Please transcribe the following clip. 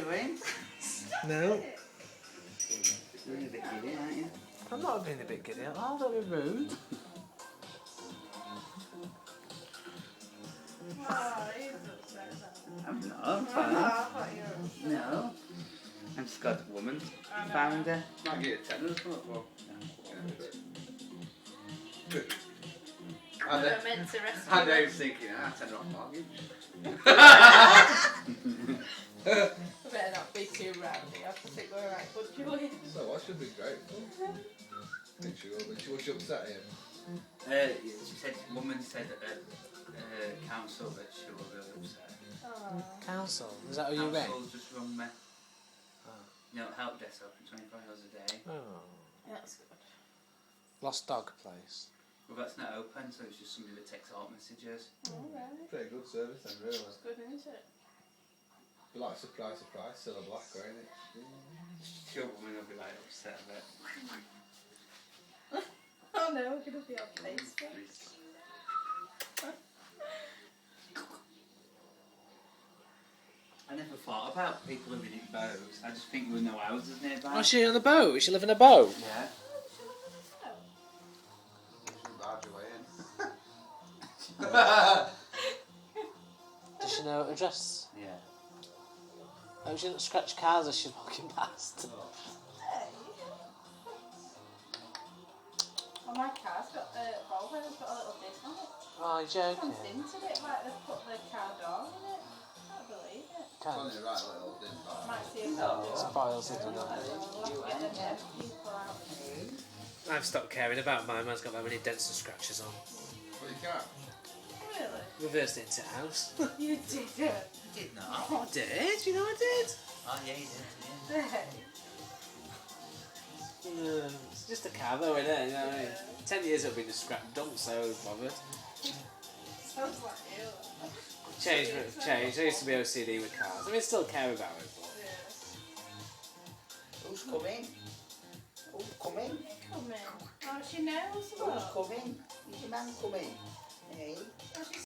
doing? No. You're a bit giddy, aren't you? I'm not being a bit giddy. Oh, don't be rude. Oh, he's upset now. I'm not. I'm Oh, fine. I thought you were upset. No. I'm Scott woman. I know. Founder. Might get a tenner or something. Well, We were meant to rescue and I him. was thinking, tenner off mortgage. We better not be too rowdy. I think we're right bunch of boys. So I should be grateful. I think she will be. Was she upset at him? She said, woman said at council that she was really upset. Oh. Council? Is that who you rang? Council just rung me. Oh. You know, help desk open 24 hours a day. Oh. That's good. Lost dog place. Well, that's not open, so it's just somebody that takes alt messages. Oh, right. Pretty good service then, really. That's good, isn't it? Be like surprise, still a black, ain't it? Sure, woman will be like upset a bit. Oh no, we're going to be on Facebook. I never thought about people living in boats. I just think there were no houses nearby. Oh, is she on a boat? Is she live in a boat? Yeah. Barge away in. Does she know her address? Yeah. Oh, she didn't scratch cars as she's walking past. Oh, my car's got Volvo's got a little dent on it. Oh, you're joking. Someone's dented it like they've put the car door in it. Can't believe it. Can't. Funny, right little didn't buy. Might see if they'll do it. Spoils it, doesn't it? We'll have to get the deaf people out. I've stopped caring about mine. Mine's got that many dents and scratches on. Well, you can't. Really? Reversed into house. You did it. Did not. Oh, I did? You know I did? Oh, yeah, you did. Yeah. Hey. It's just a car though, isn't it? You know what I mean? 10 years it'll be the scrap dump, so I was bothered. Sounds like you. Change. I used to be OCD with cars. I mean, still care about it, but... Who's coming? Who's coming? Come in. Oh, she knows Who's what? coming? Is your man coming? Hey? Oh, she's